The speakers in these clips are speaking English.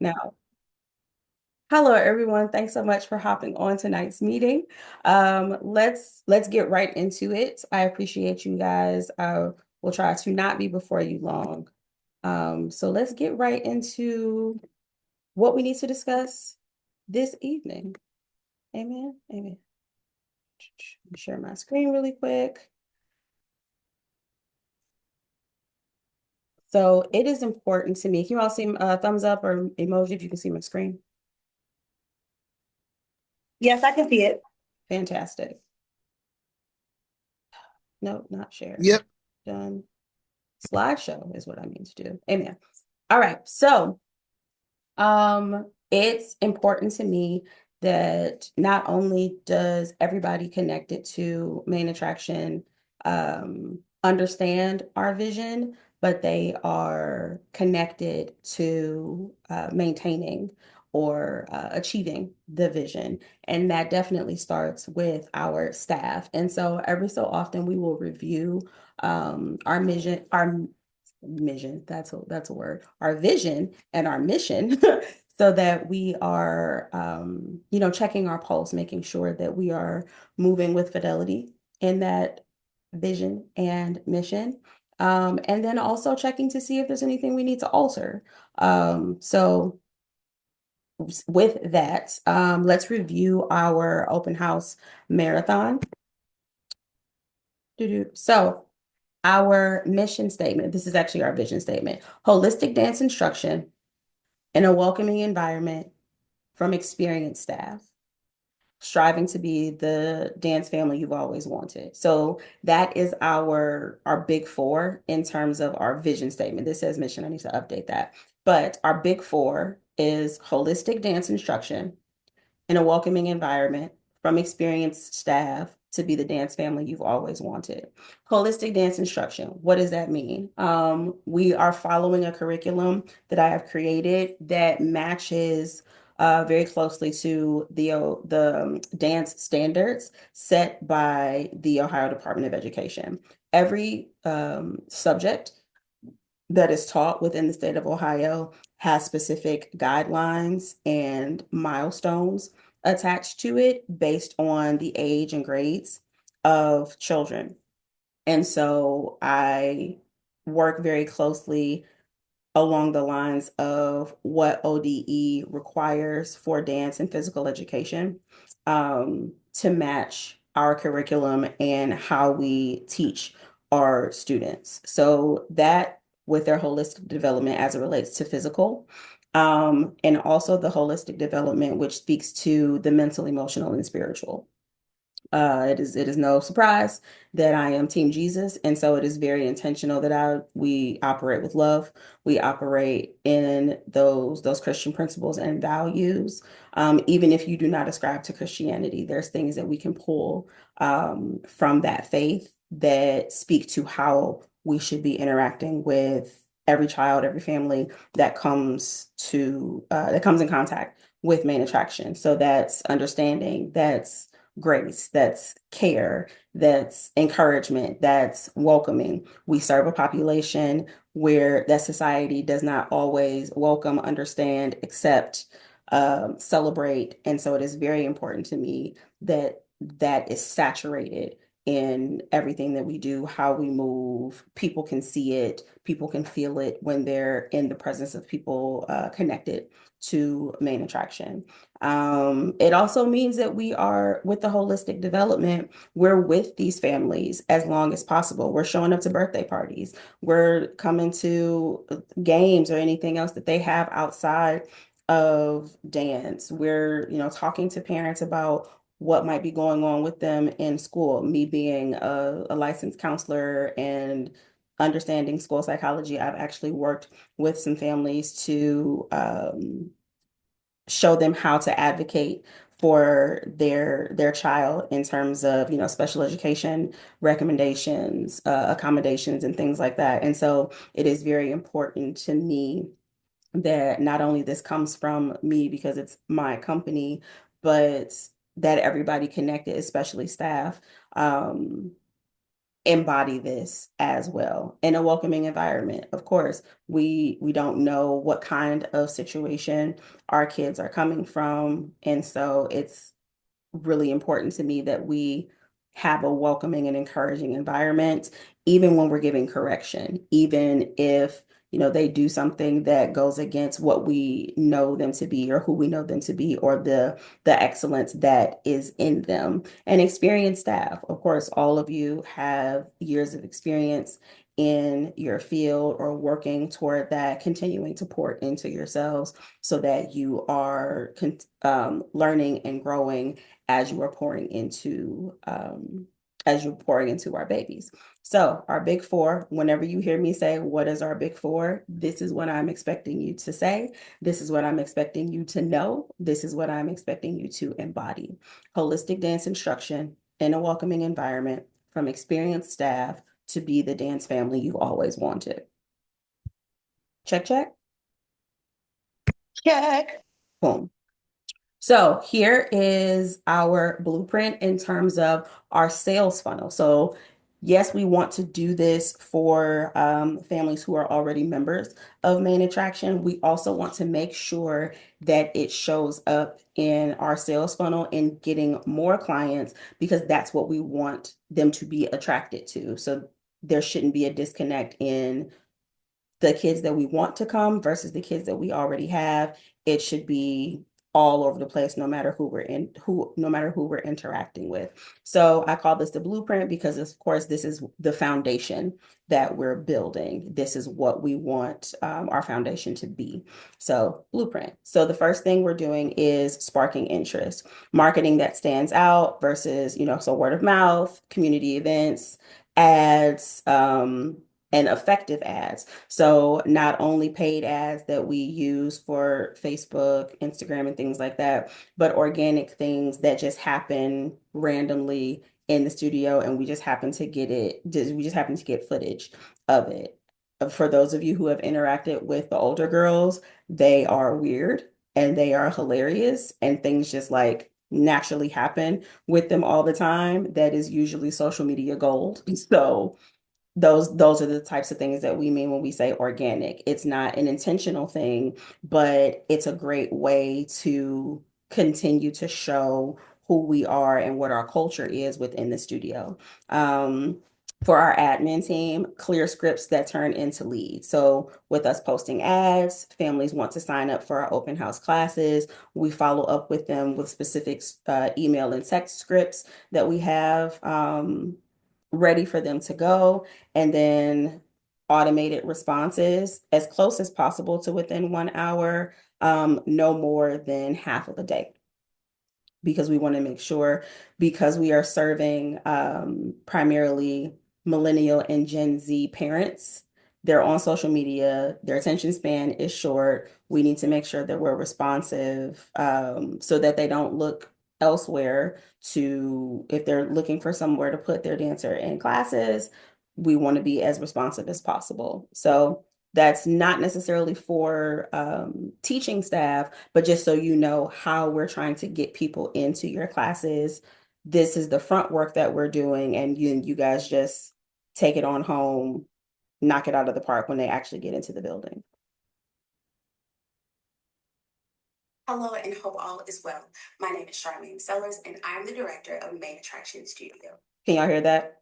Now, hello everyone. Thanks so much for hopping on tonight's meeting. Let's get right into it. I appreciate you guys. We'll try to not be before you long. So let's get right into what we need to discuss this evening. Amen. Amen. Let me share my screen really quick. So it is important to me. Can you all see thumbs up or emoji if you can see my screen? Yes, I can see it. Fantastic. No, not sharing. Yep. Done. Slideshow is what I mean to do. Amen. All right. So, it's important to me that not only does everybody connected to main attraction understand our vision, but they are connected to maintaining or achieving the vision. And that definitely starts with our staff. And so every so often we will review our mission, that's a word, our vision and our mission so that we are checking our pulse, making sure that we are moving with fidelity in that vision and mission. And then also checking to see if there's anything we need to alter. So with that, let's review our open house marathon. So our mission statement, this is actually our vision statement: holistic dance instruction in a welcoming environment from experienced staff, striving to be the dance family you've always wanted. So that is our big four in terms of our vision statement. This says mission. I need to update that. But our big four is holistic dance instruction in a welcoming environment from experienced staff to be the dance family you've always wanted. Holistic dance instruction. What does that mean? We are following a curriculum that I have created that matches very closely to the dance standards set by the Ohio Department of Education. Every subject that is taught within the state of Ohio has specific guidelines and milestones attached to it based on the age and grades of children. And so I work very closely along the lines of what ODE requires for dance and physical education to match our curriculum and how we teach our students. So that with their holistic development as it relates to physical, and also the holistic development, which speaks to the mental, emotional, and spiritual. It is no surprise that I am Team Jesus, and so it is very intentional that we operate with love. We operate in those Christian principles and values. Even if you do not ascribe to Christianity, there's things that we can pull from that faith that speak to how we should be interacting with every child, every family that comes in contact with main attraction. So that's understanding, that's grace, that's care, that's encouragement, that's welcoming. We serve a population where that society does not always welcome, understand, accept, celebrate. And so it is very important to me that that is saturated in everything that we do, how we move. People can see it, people can feel it when they're in the presence of people connected to main attraction. It also means that we are with the holistic development, we're with these families as long as possible. We're showing up to birthday parties. We're coming to games or anything else that they have outside of dance. We're, talking to parents about what might be going on with them in school. Me being a licensed counselor and understanding school psychology, I've actually worked with some families to show them how to advocate for their child in terms of special education recommendations, accommodations, and things like that. And so it is very important to me that not only this comes from me because it's my company, but that everybody connected, especially staff, embody this as well in a welcoming environment. Of course, we don't know what kind of situation our kids are coming from, and so it's really important to me that we have a welcoming and encouraging environment, even when we're giving correction, even if they do something that goes against what we know them to be or who we know them to be or the excellence that is in them. And experienced staff, of course, all of you have years of experience in your field or working toward that, continuing to pour into yourselves so that you are learning and growing as you are pouring into our babies. So our big four, whenever you hear me say, what is our big four? This is what I'm expecting you to say. This is what I'm expecting you to know. This is what I'm expecting you to embody. Holistic dance instruction in a welcoming environment from experienced staff to be the dance family you always wanted. Check, check. Check. Boom. So here is our blueprint in terms of our sales funnel. So yes, we want to do this for families who are already members of Main Attraction. We also want to make sure that it shows up in our sales funnel and getting more clients because that's what we want them to be attracted to. So there shouldn't be a disconnect in the kids that we want to come versus the kids that we already have. It should be all over the place, no matter no matter who we're interacting with. So I call this the blueprint because of course this is the foundation that we're building. This is what we want our foundation to be. So blueprint. So the first thing we're doing is sparking interest, marketing that stands out versus, so word of mouth, community events, ads, and effective ads. So not only paid ads that we use for Facebook, Instagram, and things like that, but organic things that just happen randomly in the studio and we just happen to get footage of it. For those of you who have interacted with the older girls, they are weird and they are hilarious and things just like naturally happen with them all the time. That is usually social media gold. So those are the types of things that we mean when we say organic. It's not an intentional thing, but it's a great way to continue to show who we are and what our culture is within the studio. For our admin team, clear scripts that turn into leads. So with us posting ads, families want to sign up for our open house classes. We follow up with them with specific email and text scripts that we have ready for them to go, and then automated responses as close as possible to within 1 hour, no more than half of a day because we want to make sure, because we are serving primarily millennial and Gen Z parents, they're on social media, their attention span is short. We need to make sure that we're responsive so that they don't look elsewhere to, if they're looking for somewhere to put their dancer in classes, we want to be as responsive as possible. So that's not necessarily for teaching staff, but just so you know how we're trying to get people into your classes. This is the front work that we're doing, and you guys just take it on home, knock it out of the park when they actually get into the building. Hello and hope all is well. My name is Charlene Sellers and I'm the director of Main Attraction Studio. Can y'all hear that?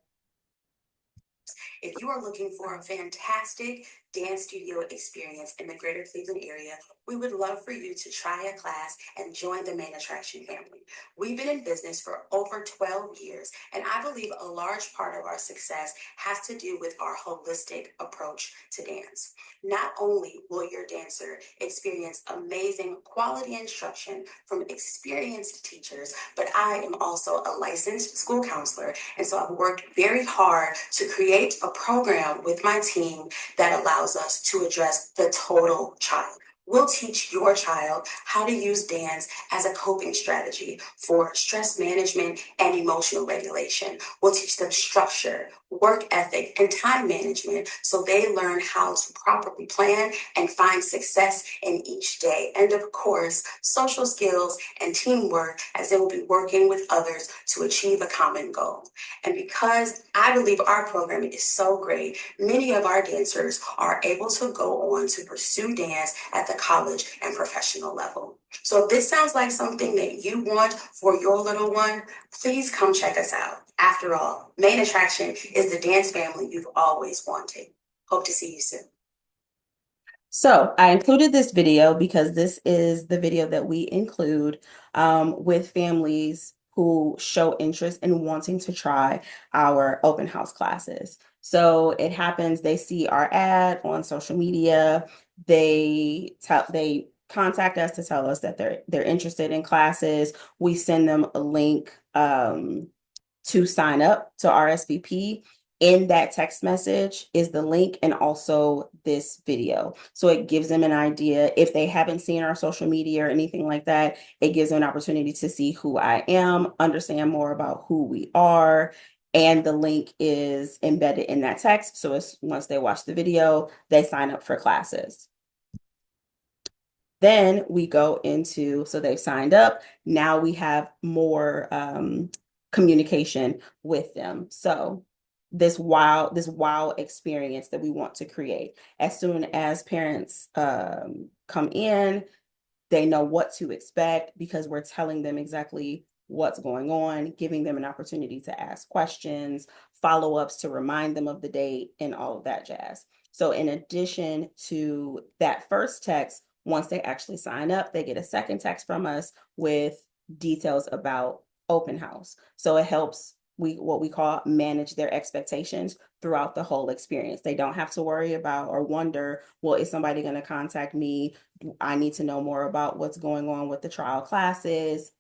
If you are looking for a fantastic dance studio experience in the greater Cleveland area, we would love for you to try a class and join the Main Attraction family. We've been in business for over 12 years, and I believe a large part of our success has to do with our holistic approach to dance. Not only will your dancer experience amazing quality instruction from experienced teachers, but I am also a licensed school counselor, and so I've worked very hard to create a program with my team that allows us to address the total child. We'll teach your child how to use dance as a coping strategy for stress management and emotional regulation. We'll teach them structure, work ethic, and time management so they learn how to properly plan and find success in each day. And of course, social skills and teamwork as they will be working with others to achieve a common goal. And because I believe our program is so great, many of our dancers are able to go on to pursue dance at the college and professional level. So if this sounds like something that you want for your little one, please come check us out. After all, Main Attraction is the dance family you've always wanted. Hope to see you soon. So I included this video because this is the video that we include with families who show interest in wanting to try our open house classes. So it happens, they see our ad on social media, they contact us to tell us that they're interested in classes. We send them a link to sign up to RSVP. In that text message is the link and also this video. So it gives them an idea. If they haven't seen our social media or anything like that, it gives them an opportunity to see who I am, understand more about who we are. And the link is embedded in that text. So it's once they watch the video, they sign up for classes. Then we go into, so they've signed up. Now we have more communication with them. So this wow experience that we want to create. As soon as parents come in, they know what to expect because we're telling them exactly what's going on, giving them an opportunity to ask questions, follow-ups to remind them of the date, and all of that jazz. So in addition to that first text, once they actually sign up, they get a second text from us with details about open house. So it helps what we call manage their expectations throughout the whole experience. They don't have to worry about or wonder, well, is somebody going to contact me? I need to know more about what's going on with the trial classes.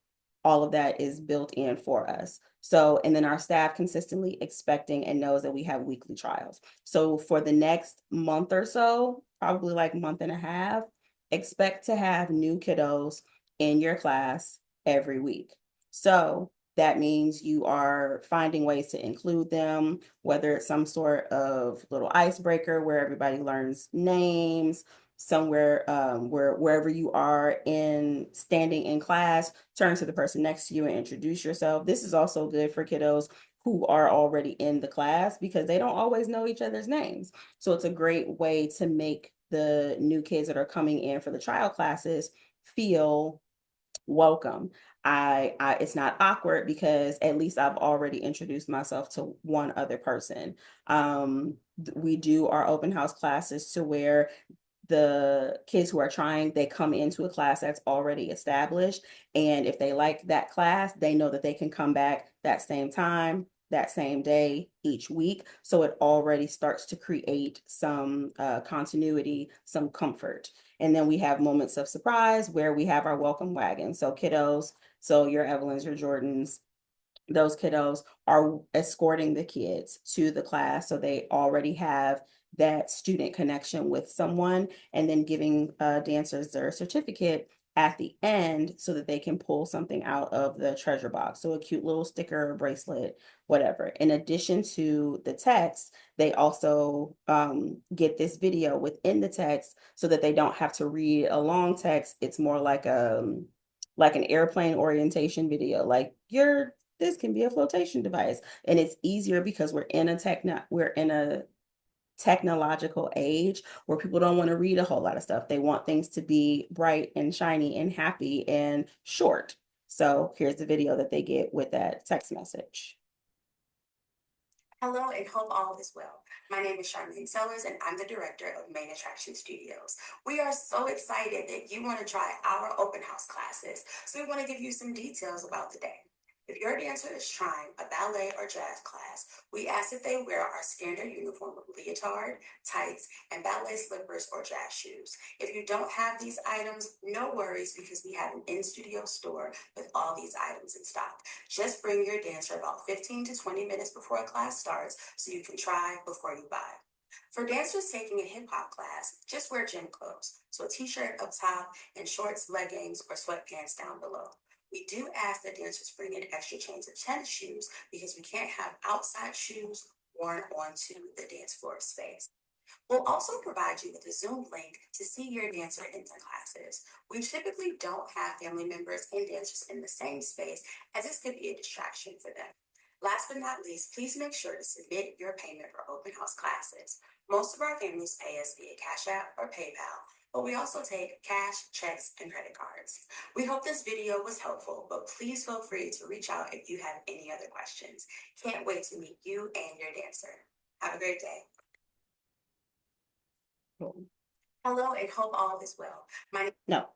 All of that is built in for us. So, and then our staff consistently expecting and knows that we have weekly trials. So for the next month or so, probably like month and a half, expect to have new kiddos in your class every week. So that means you are finding ways to include them, whether it's some sort of little icebreaker where everybody learns names, somewhere wherever you are in standing in class, turn to the person next to you and introduce yourself. This is also good for kiddos who are already in the class because they don't always know each other's names. So it's a great way to make the new kids that are coming in for the trial classes feel welcome. It's not awkward because at least I've already introduced myself to one other person. We do our open house classes to where the kids who are trying, they come into a class that's already established. And if they like that class, they know that they can come back that same time, that same day, each week. So it already starts to create some continuity, some comfort. And then we have moments of surprise where we have our welcome wagon. So kiddos, so your Evelyns, your Jordans, those kiddos are escorting the kids to the class. So they already have that student connection with someone and then giving dancers their certificate at the end so that they can pull something out of the treasure box. So a cute little sticker, bracelet, whatever. In addition to the text, they also get this video within the text so that they don't have to read a long text. It's more like an airplane orientation video, like this can be a flotation device. And it's easier because we're in a technological age where people don't want to read a whole lot of stuff. They want things to be bright and shiny and happy and short. So here's the video that they get with that text message. Hello and hope all is well. My name is Charlene Sellers and I'm the director of Main Attraction Studios. We are so excited that you want to try our open house classes, so we want to give you some details about the day. If your dancer is trying a ballet or jazz class, we ask that they wear our standard uniform of leotard, tights, and ballet slippers or jazz shoes. If you don't have these items, no worries because we have an in-studio store with all these items in stock. Just bring your dancer about 15 to 20 minutes before a class starts so you can try before you buy. For dancers taking a hip hop class, just wear gym clothes. So a t-shirt up top and shorts, leggings, or sweatpants down below. We do ask that dancers bring in extra chains of tennis shoes because we can't have outside shoes worn onto the dance floor space. We'll also provide you with a Zoom link to see your dancer in the classes. We typically don't have family members and dancers in the same space as this could be a distraction for them. Last but not least, please make sure to submit your payment for open house classes. Most of our families pay us via Cash App or PayPal, but we also take cash, checks, and credit cards. We hope this video was helpful, but please feel free to reach out if you have any other questions. Can't wait to meet you and your dancer. Have a great day. Hello and hope all is well. No.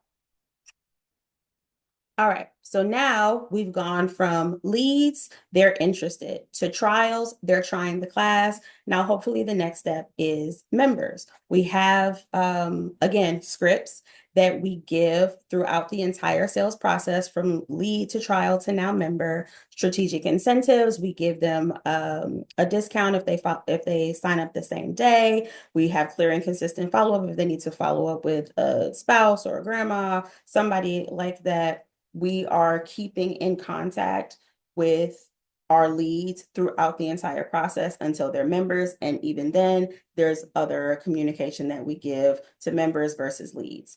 All right, so now we've gone from leads, they're interested, to trials, they're trying the class. Now, hopefully the next step is members. We have, again, scripts that we give throughout the entire sales process from lead to trial to now member. Strategic incentives, we give them a discount if they sign up the same day. We have clear and consistent follow-up if they need to follow up with a spouse or a grandma, somebody like that. We are keeping in contact with our leads throughout the entire process until they're members. And even then, there's other communication that we give to members versus leads.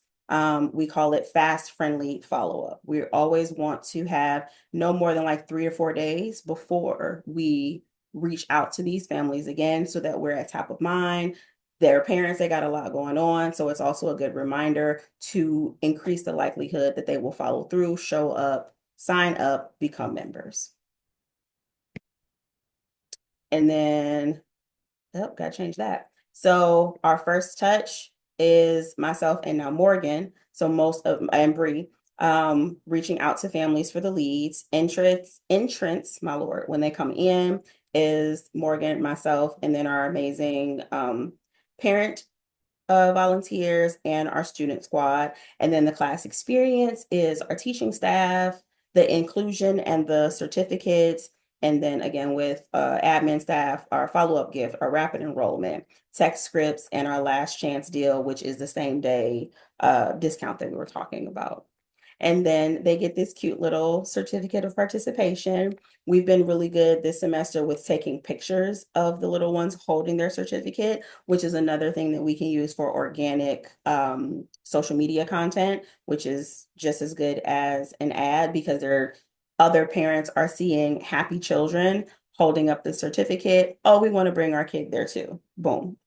We call it fast, friendly follow-up. We always want to have no more than like 3 or 4 days before we reach out to these families again so that we're at top of mind. Their parents, they got a lot going on. So it's also a good reminder to increase the likelihood that they will follow through, show up, sign up, become members. And then, oh, got to change that. So our first touch is myself and now Morgan. So most of, and Bree, reaching out to families for the leads. Entrance, my Lord, when they come in is Morgan, myself, and then our amazing parent volunteers and our student squad. And then the class experience is our teaching staff, the inclusion and the certificates. And then again, with admin staff, our follow-up gift, our rapid enrollment, text scripts, and our last chance deal, which is the same day discount that we were talking about. And then they get this cute little certificate of participation. We've been really good this semester with taking pictures of the little ones holding their certificate, which is another thing that we can use for organic social media content, which is just as good as an ad because other parents are seeing happy children holding up the certificate. Oh, we want to bring our kid there too. Boom.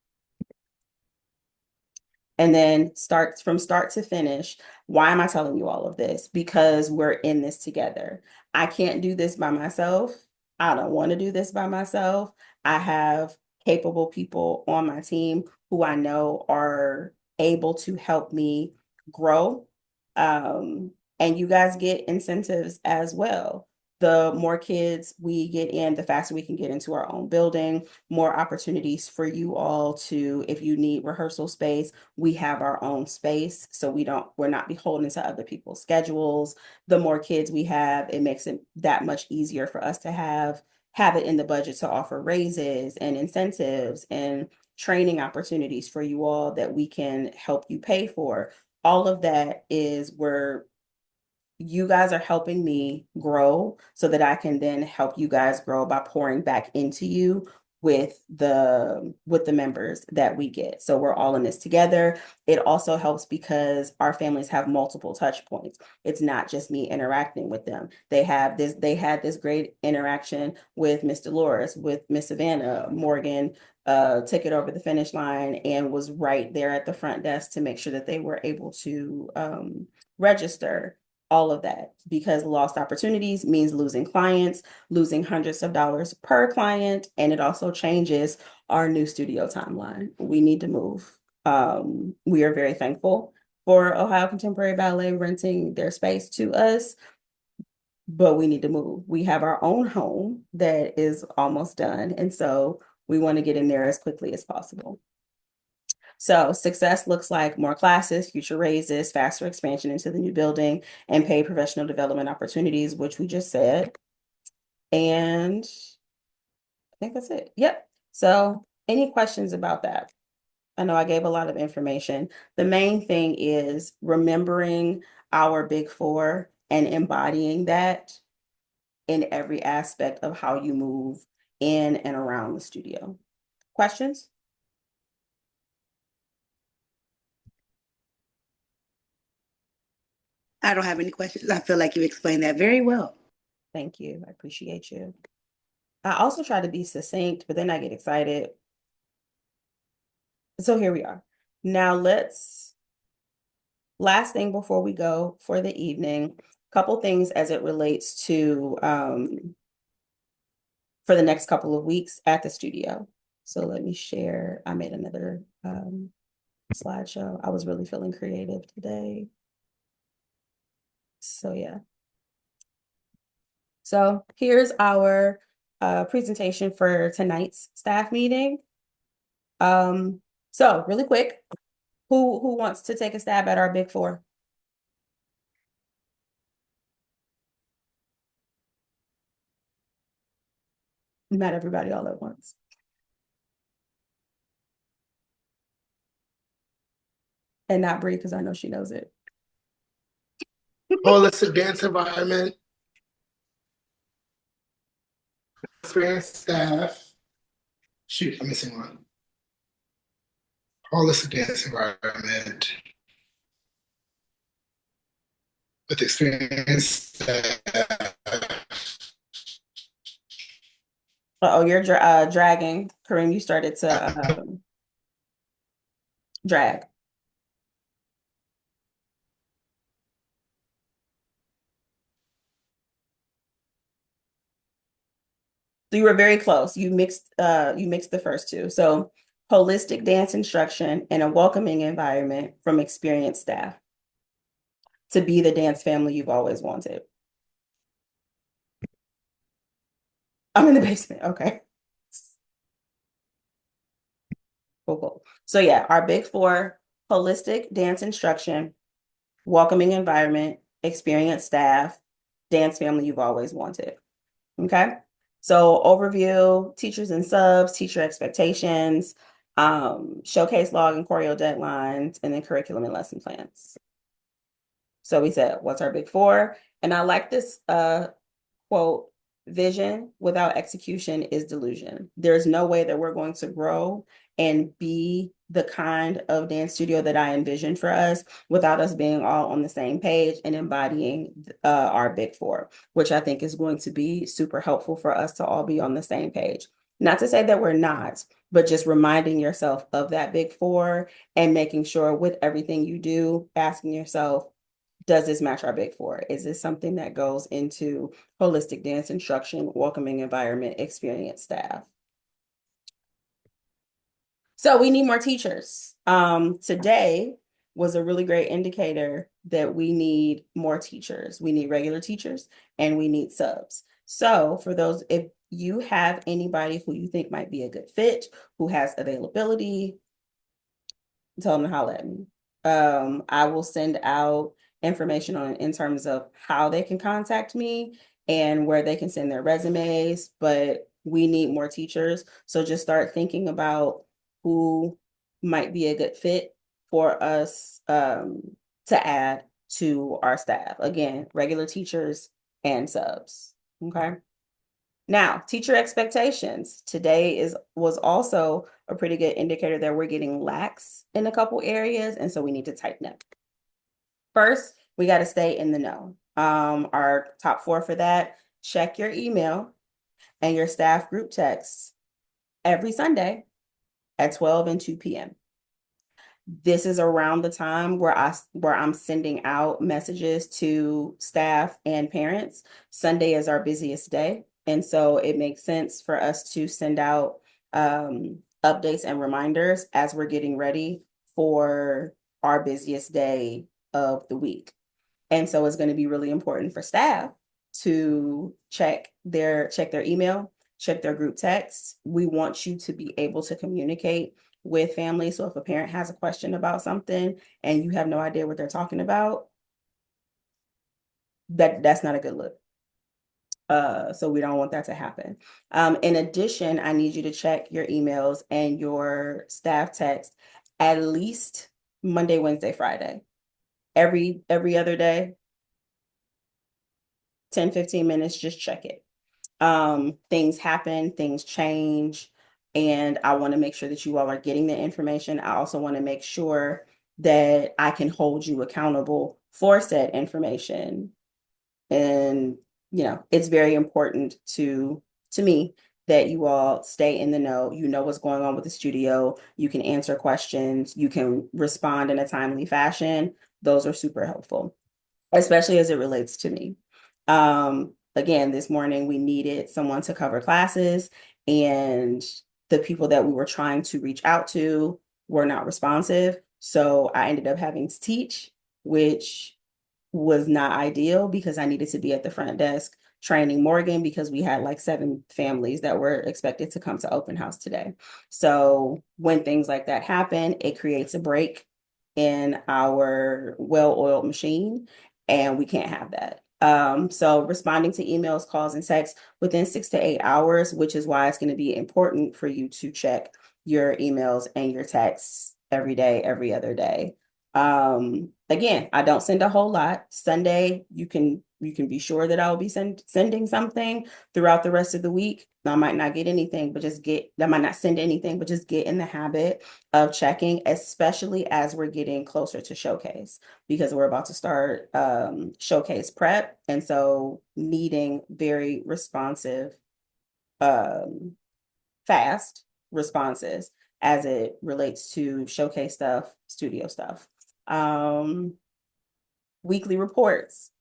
And then start from start to finish. Why am I telling you all of this? Because we're in this together. I can't do this by myself. I don't want to do this by myself. I have capable people on my team who I know are able to help me grow. And you guys get incentives as well. The more kids we get in, the faster we can get into our own building, more opportunities for you all to, if you need rehearsal space, we have our own space. So we're not beholden to other people's schedules. The more kids we have, it makes it that much easier for us to have it in the budget to offer raises and incentives and training opportunities for you all that we can help you pay for. All of that is where you guys are helping me grow so that I can then help you guys grow by pouring back into you with the members that we get. So we're all in this together. It also helps because our families have multiple touch points. It's not just me interacting with them. They had this great interaction with Miss Dolores, with Miss Savannah. Morgan took it over the finish line and was right there at the front desk to make sure that they were able to register all of that, because lost opportunities means losing clients, losing hundreds of dollars per client, and it also changes our new studio timeline. We need to move. We are very thankful for Ohio Contemporary Ballet renting their space to us, but we need to move. We have our own home that is almost done, and so we want to get in there as quickly as possible. So success looks like more classes, future raises, faster expansion into the new building, and paid professional development opportunities, which we just said. And I think that's it. Yep. So Any questions about that? I know I gave a lot of information. The main thing is remembering our big four and embodying that in every aspect of how you move in and around the studio. Questions? I don't have any questions. I feel like you explained that very well. Thank you. I appreciate you. I also try to be succinct, but then I get excited. So here we are. Now last thing before we go for the evening, couple things as it relates to for the next couple of weeks at the studio. So let me share. I made another slideshow. I was really feeling creative today. So yeah. So here's our presentation for tonight's staff meeting. So really quick, who wants to take a stab at our big four? Not everybody all at once. And not Bree, because I know she knows it. Holistic dance environment, experienced staff. Shoot, I'm missing one. Holistic dance environment with experienced staff. Oh, you're dragging. Kareem, you started to drag. So you were very close. You mixed the first two. So holistic dance instruction and a welcoming environment from experienced staff to be the dance family you've always wanted. I'm in the basement. Okay. Cool, cool. So yeah, our big four: holistic dance instruction, welcoming environment, experienced staff, dance family you've always wanted. Okay. So overview, teachers and subs, teacher expectations, showcase log and choreo deadlines, and then curriculum and lesson plans. So we said, what's our big four? And I like this quote, vision without execution is delusion. There's no way that we're going to grow and be the kind of dance studio that I envision for us without us being all on the same page and embodying our big four, which I think is going to be super helpful for us to all be on the same page. Not to say that we're not, but just reminding yourself of that big four and making sure with everything you do, asking yourself, does this match our big four? Is this something that goes into holistic dance instruction, welcoming environment, experienced staff? So we need more teachers. Today was a really great indicator that we need more teachers. We need regular teachers and we need subs. So for those, if you have anybody who you think might be a good fit, who has availability, tell them to holler at me. I will send out information on in terms of how they can contact me and where they can send their resumes, but we need more teachers. So just start thinking about who might be a good fit for us to add to our staff. Again, regular teachers and subs. Okay. Now, teacher expectations. Today was also a pretty good indicator that we're getting lax in a couple areas, and so we need to tighten up. First, we got to stay in the know. Our top four for that: check your email and your staff group texts every Sunday at 12 and 2 p.m. This is around the time where I'm sending out messages to staff and parents. Sunday is our busiest day, and so it makes sense for us to send out updates and reminders as we're getting ready for our busiest day of the week. And so it's going to be really important for staff to check their email, check their group texts. We want you to be able to communicate with families. So if a parent has a question about something and you have no idea what they're talking about, that's not a good look. So we don't want that to happen. In addition, I need you to check your emails and your staff text at least Monday, Wednesday, Friday. Every other day, 10, 15 minutes, just check it. Things happen, things change, and I want to make sure that you all are getting the information. I also want to make sure that I can hold you accountable for said information. And it's very important to me that you all stay in the know. You know what's going on with the studio. You can answer questions. You can respond in a timely fashion. Those are super helpful, especially as it relates to me. Again, this morning we needed someone to cover classes, and the people that we were trying to reach out to were not responsive. So I ended up having to teach, which was not ideal because I needed to be at the front desk training Morgan because we had like 7 families that were expected to come to open house today. So when things like that happen, it creates a break in our well-oiled machine, and we can't have that. So responding to emails, calls, and texts within 6 to 8 hours, which is why it's going to be important for you to check your emails and your texts every day, every other day. Again, I don't send a whole lot. Sunday, you can be sure that I will be sending something throughout the rest of the week. I might not get anything, but I might not send anything, but just get in the habit of checking, especially as we're getting closer to showcase, because we're about to start showcase prep. And so needing very responsive, um, fast responses as it relates to showcase stuff, studio stuff. Um, Weekly reports.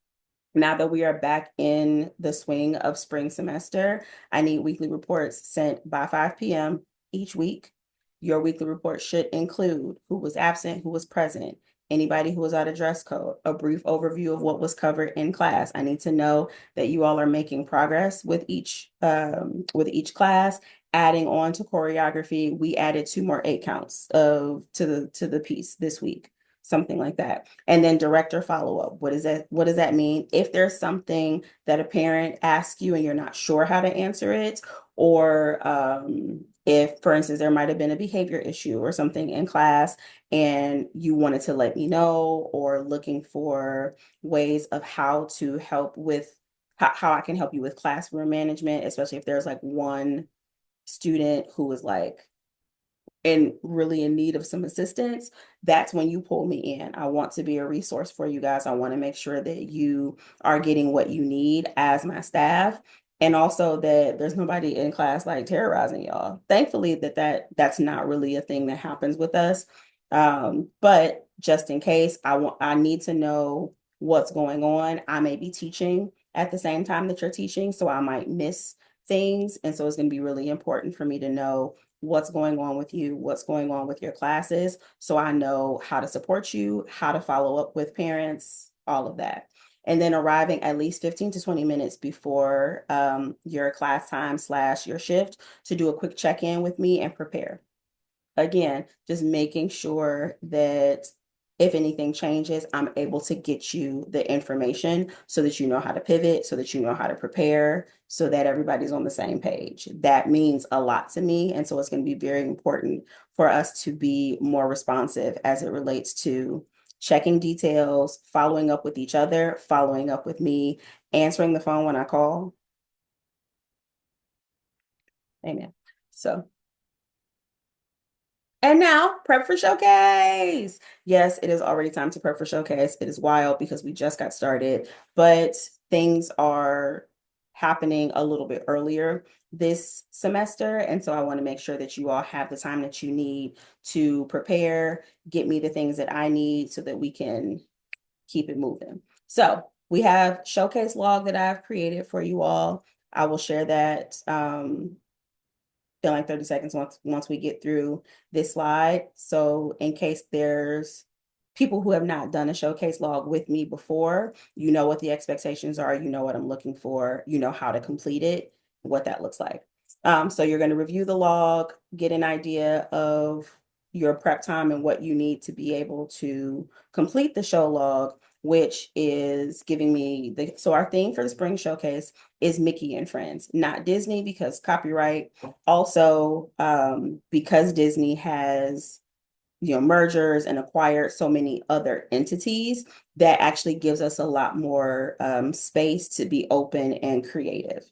Now that we are back in the swing of spring semester, I need weekly reports sent by 5 p.m. each week. Your weekly report should include who was absent, who was present, anybody who was out of dress code, a brief overview of what was covered in class. I need to know that you all are making progress with each class. Adding on to choreography, we added 2 more 8 counts to the piece this week, something like that. And then director follow-up. What does that mean? If there's something that a parent asks you and you're not sure how to answer it, or if, for instance, there might have been a behavior issue or something in class and you wanted to let me know, or looking for ways of how to help with how I can help you with classroom management, especially if there's like one student who is like and really in need of some assistance, that's when you pull me in. I want to be a resource for you guys. I want to make sure that you are getting what you need as my staff, and also that there's nobody in class like terrorizing y'all. Thankfully that's not really a thing that happens with us. But just in case, I need to know what's going on. I may be teaching at the same time that you're teaching, so I might miss things. And so it's going to be really important for me to know what's going on with you, what's going on with your classes, so I know how to support you, how to follow up with parents, all of that. And then arriving at least 15 to 20 minutes before your class time / your shift to do a quick check-in with me and prepare. Again, just making sure that if anything changes, I'm able to get you the information so that you know how to pivot, so that you know how to prepare, so that everybody's on the same page. That means a lot to me. And so it's going to be very important for us to be more responsive as it relates to checking details, following up with each other, following up with me, answering the phone when I call. Amen. So and now, prep for showcase. Yes, it is already time to prep for showcase. It is wild because we just got started, but things are happening a little bit earlier this semester. And so I want to make sure that you all have the time that you need to prepare, get me the things that I need so that we can keep it moving. So we have showcase log that I've created for you all. I will share that in like 30 seconds once we get through this slide. So in case there's people who have not done a showcase log with me before, you know what the expectations are, you know what I'm looking for, you know how to complete it, what that looks like. So you're going to review the log, get an idea of your prep time and what you need to be able to complete the show log. which is giving me so our theme for the spring showcase is Mickey and Friends, not Disney because copyright. Also, because Disney has mergers and acquired so many other entities, that actually gives us a lot more space to be open and creative.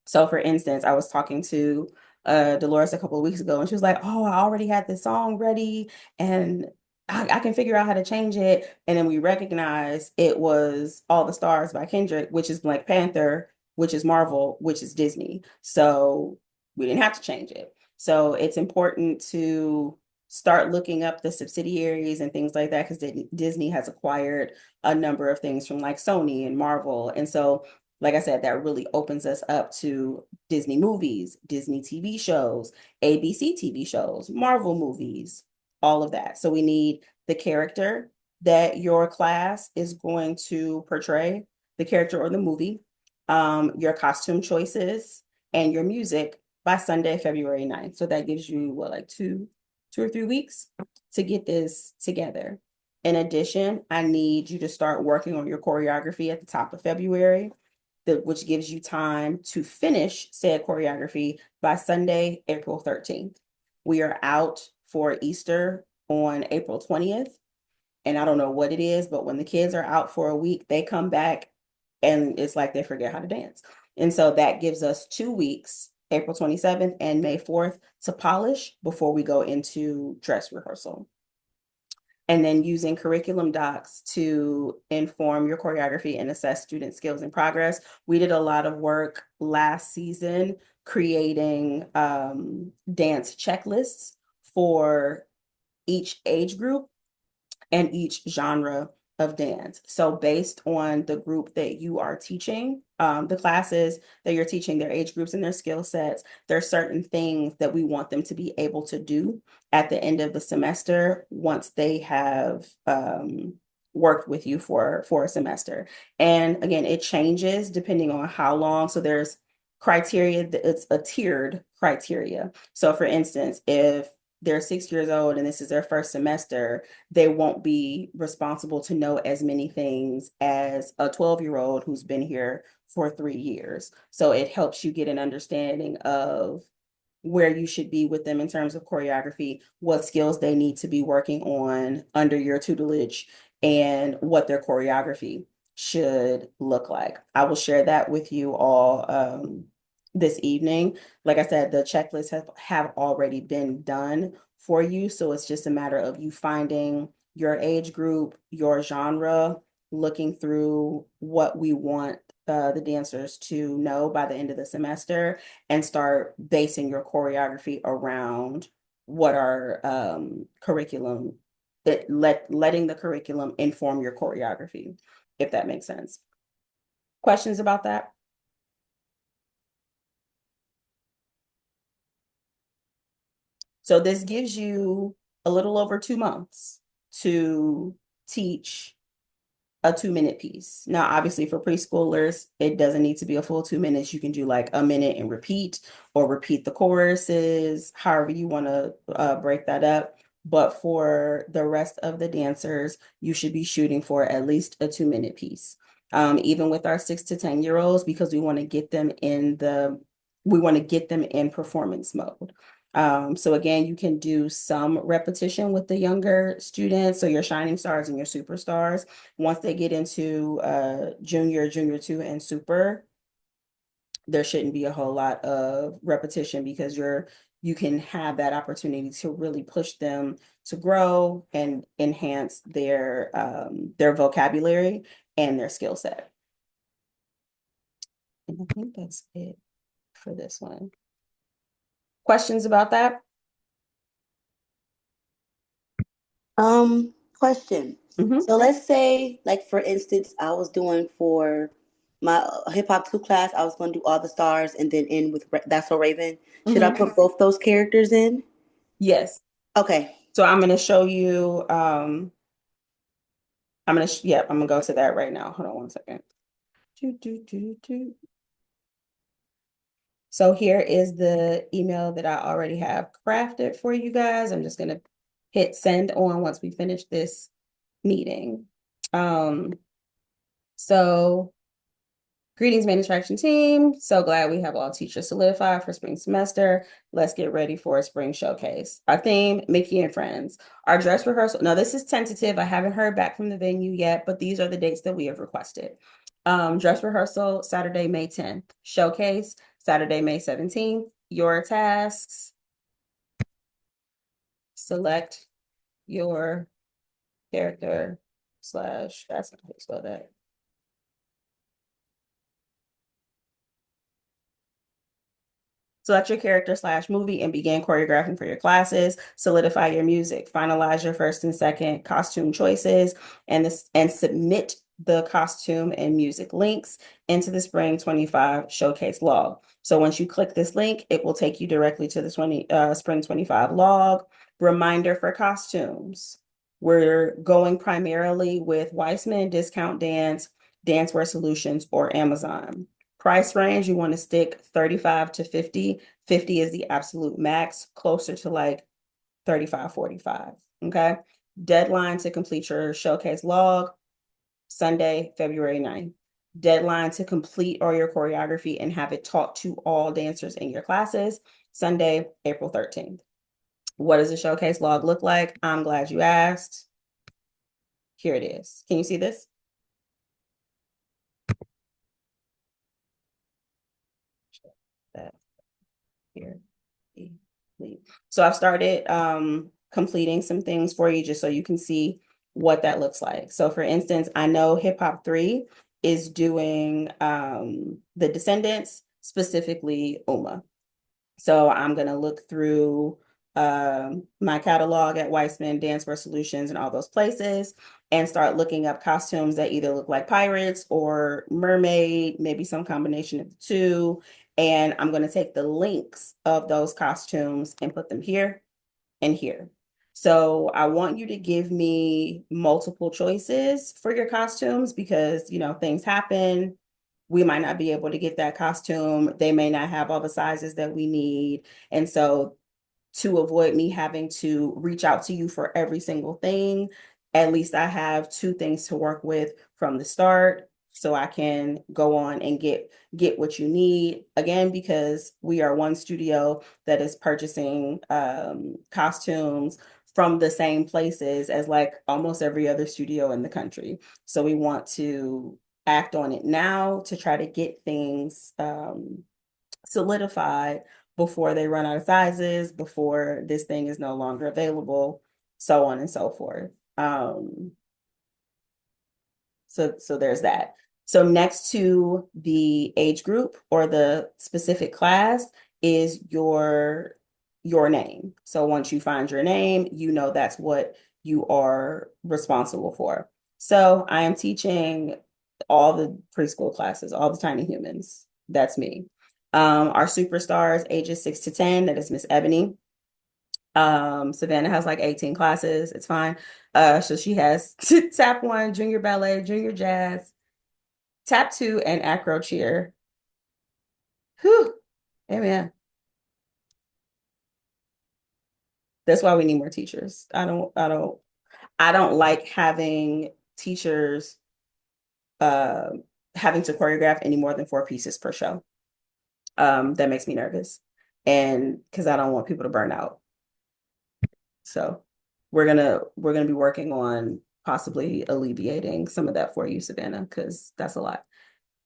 So for instance, I was talking to Dolores a couple of weeks ago, and she was like, "Oh, I already had this song ready, and I can figure out how to change it." And then we recognized it was All the Stars by Kendrick, which is Black Panther, which is Marvel, which is Disney. So we didn't have to change it. So it's important to start looking up the subsidiaries and things like that, because Disney has acquired a number of things from like Sony and Marvel. And so like I said, that really opens us up to Disney movies, Disney TV shows, ABC TV shows, Marvel movies, all of that. So we need the character that your class is going to portray, the character or the movie, your costume choices, and your music by Sunday, February 9th. So that gives you what, like two or 3 weeks to get this together. In addition, I need you to start working on your choreography at the top of February, which gives you time to finish said choreography by Sunday, April 13th. We are out for Easter on April 20th. And I don't know what it is, but when the kids are out for a week, they come back and it's like they forget how to dance. And so that gives us 2 weeks, April 27th and May 4th, to polish before we go into dress rehearsal. And then using curriculum docs to inform your choreography and assess student skills and progress. We did a lot of work last season creating dance checklists for each age group and each genre of dance. So based on the group that you are teaching, the classes that you're teaching, their age groups and their skill sets, there are certain things that we want them to be able to do at the end of the semester once they have worked with you for a semester. And again, it changes depending on how long. So there's criteria, it's a tiered criteria. So for instance, if they're 6 years old and this is their first semester, they won't be responsible to know as many things as a 12-year-old who's been here for 3 years. So it helps you get an understanding of where you should be with them in terms of choreography, what skills they need to be working on under your tutelage, and what their choreography should look like. I will share that with you all this evening. Like I said, the checklists have already been done for you. So it's just a matter of you finding your age group, your genre, looking through what we want the dancers to know by the end of the semester, and start basing your choreography around what our curriculum, letting the curriculum inform your choreography, if that makes sense. Questions about that? So this gives you a little over 2 months to teach a 2-minute piece. Now, obviously for preschoolers, it doesn't need to be a full 2 minutes. You can do like a minute and repeat, or repeat the choruses, however you want to break that up. But for the rest of the dancers, you should be shooting for at least a 2-minute piece. Even with our 6 to 10-year-olds, because we want to get them in performance mode. So again, you can do some repetition with the younger students, so your shining stars and your superstars. Once they get into junior, junior two, and super, there shouldn't be a whole lot of repetition, because you can have that opportunity to really push them to grow and enhance their vocabulary and their skill set. And I think that's it for this one. Questions about that? Question. Mhm. So let's say, like for instance, I was doing for my hip hop 2 class, I was going to do All the Stars and then end with That's So Raven. Should I Mhm. put both those characters in? Yes. Okay. So I'm going to show you, I'm gonna go to that right now. Hold on one second. So here is the email that I already have crafted for you guys. I'm just gonna hit send on once we finish this meeting. Um, so greetings, main attraction team. So glad we have all teachers solidified for spring semester. Let's get ready for a spring showcase. Our theme, Mickey and Friends. Our dress rehearsal. Now, this is tentative. I haven't heard back from the venue yet, but these are the dates that we have requested. Dress rehearsal, Saturday, May 10th. Showcase, Saturday, May 17th. Your tasks, select your character slash, that's not how you spell that. Select your character slash movie and begin choreographing for your classes. Solidify your music. Finalize your first and second costume choices and submit the costume and music links into the Spring 25 Showcase log. So once you click this link, it will take you directly to the Spring 25 log. Reminder for costumes. We're going primarily with Weissman, Discount Dance, Dancewear Solutions, or Amazon. Price range, you want to stick 35 to 50. 50 is the absolute max, closer to like 35, 45. Okay. Deadline to complete your showcase log, Sunday, February 9th. Deadline to complete all your choreography and have it taught to all dancers in your classes, Sunday, April 13th. What does the showcase log look like? I'm glad you asked. Here it is. Can you see this? That here. So I've started completing some things for you just so you can see what that looks like. So for instance, I know Hip Hop 3 is doing the Descendants, specifically Uma. So I'm going to look through my catalog at Weissman, Dancewear Solutions, and all those places, and start looking up costumes that either look like pirates or mermaid, maybe some combination of the two. And I'm going to take the links of those costumes and put them here and here. So I want you to give me multiple choices for your costumes because, you know, things happen. We might not be able to get that costume. They may not have all the sizes that we need. And so to avoid me having to reach out to you for every single thing, at least I have two things to work with from the start so I can go on and get what you need. Again, because we are one studio that is purchasing costumes from the same places as like almost every other studio in the country. So we want to act on it now to try to get things solidified before they run out of sizes, before this thing is no longer available, so on and so forth. So there's that. So next to the age group or the specific class is your name. So once you find your name, you know that's what you are responsible for. So I am teaching all the preschool classes, all the tiny humans. That's me. Our superstars, ages 6 to 10, that is Miss Ebony. Savannah has like 18 classes. It's fine. So she has tap one, junior ballet, junior jazz, tap two, and acro cheer. Whew. Amen. That's why we need more teachers. I don't like having teachers uh having to choreograph any more than 4 pieces per show. That makes me nervous. And because I don't want people to burn out. So we're gonna be working on possibly alleviating some of that for you, Savannah, because that's a lot.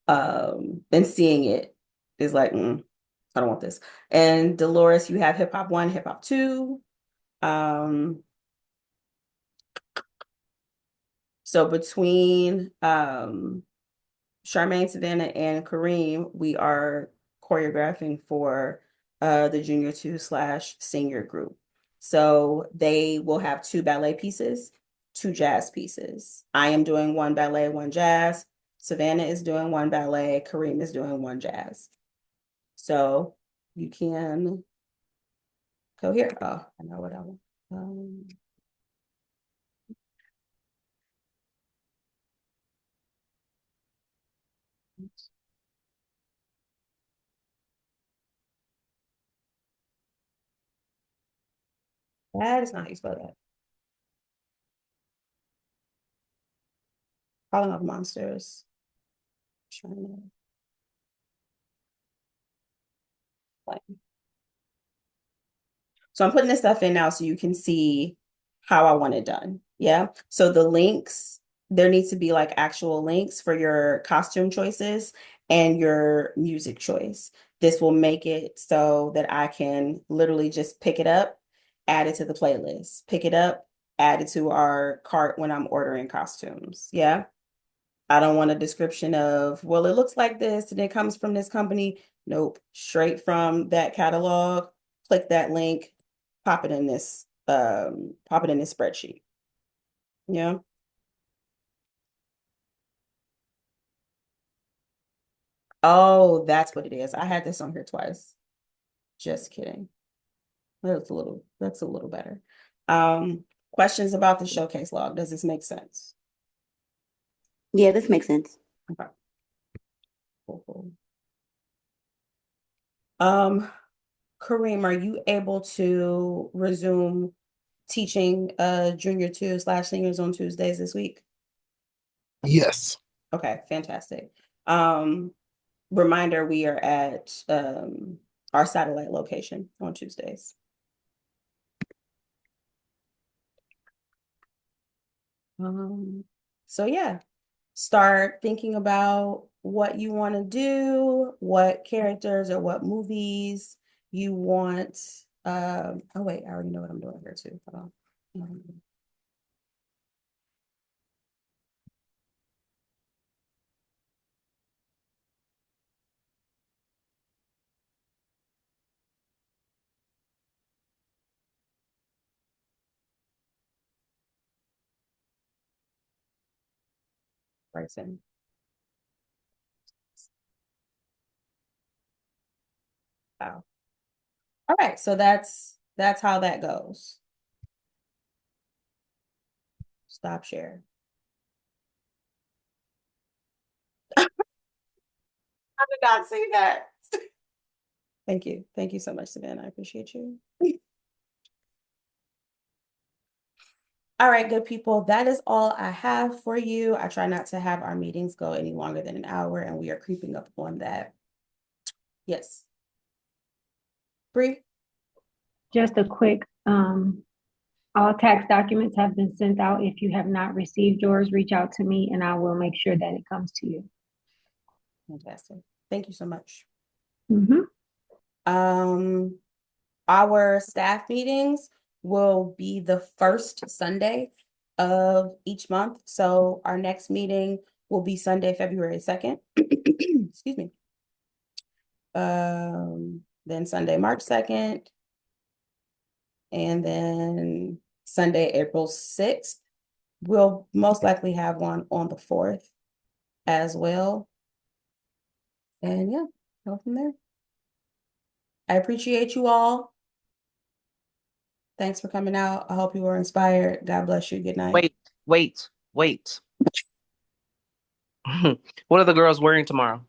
And seeing it is like, I don't want this. And Dolores, you have hip hop 1, hip hop 2. Um, so between Charmaine, Savannah, and Kareem, we are choreographing for the junior 2 slash senior group. So they will have 2 ballet pieces, 2 jazz pieces. I am doing 1 ballet, 1 jazz. Savannah is doing 1 ballet. Kareem is doing 1 jazz. So you can go here. Oh, I know what I want. Um, that is not how you spell that. Calling of Monsters. Trying to play. So I'm putting this stuff in now so you can see how I want it done. Yeah. So the links, there needs to be like actual links for your costume choices and your music choice. This will make it so that I can literally just pick it up, add it to the playlist, pick it up, add it to our cart when I'm ordering costumes. Yeah. I don't want a description of, well, it looks like this and it comes from this company. Nope. Straight from that catalog, click that link, pop it in this spreadsheet. Yeah. Oh, that's what it is. I had this on here twice. Just kidding. That's a little better. Questions about the showcase log. Does this make sense? Yeah, this makes sense. Okay. Cool, cool. Um, Kareem, are you able to resume teaching junior two slash seniors on Tuesdays this week? Yes. Okay, fantastic. Um, Reminder, we are at our satellite location on Tuesdays. So yeah, start thinking about what you want to do, what characters or what movies you want. Oh wait, I already know what I'm doing here too. Hold on. Bryson. Wow. All right, so that's how that goes. Stop share. I did not see that. Thank you. Thank you so much, Savannah. I appreciate you. All right, good people. That is all I have for you. I try not to have our meetings go any longer than an hour, and we are creeping up on that. Yes. Bree? Just a quick, all tax documents have been sent out. If you have not received yours, reach out to me and I will make sure that it comes to you. Fantastic. Thank you so much. Mhm. Our staff meetings will be the first Sunday of each month. So our next meeting will be Sunday, February 2nd. Excuse me. Then Sunday, March 2nd, and then Sunday, April 6th. We'll most likely have one on the 4th as well. And yeah, go from there. I appreciate you all. Thanks for coming out. I hope you were inspired. God bless you. Good night. Wait. What are the girls wearing tomorrow?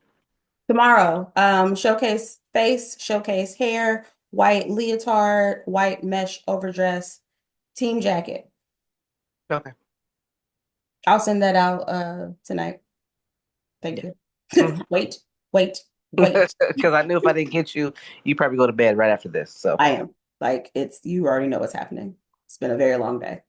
Tomorrow, showcase face, showcase hair, white leotard, white mesh overdress, team jacket. Okay. I'll send that out tonight. Thank Yeah. you. Mhm. Wait. Because I knew if I didn't get you, you probably go to bed right after this. So I am. Like you already know what's happening. It's been a very long day.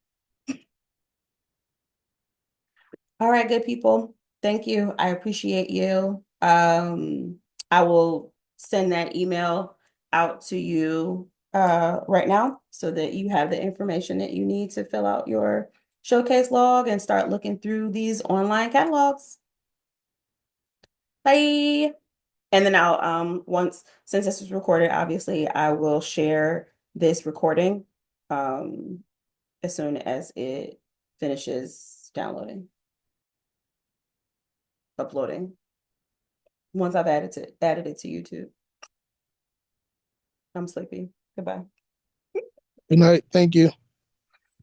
All right, good people. Thank you. I appreciate you. I will send that email out to you right now so that you have the information that you need to fill out your showcase log and start looking through these online catalogs. Bye. And then I'll since this was recorded, obviously I will share this recording as soon as it finishes uploading. Once I've added it to YouTube. I'm sleepy. Goodbye. Good night. Thank you.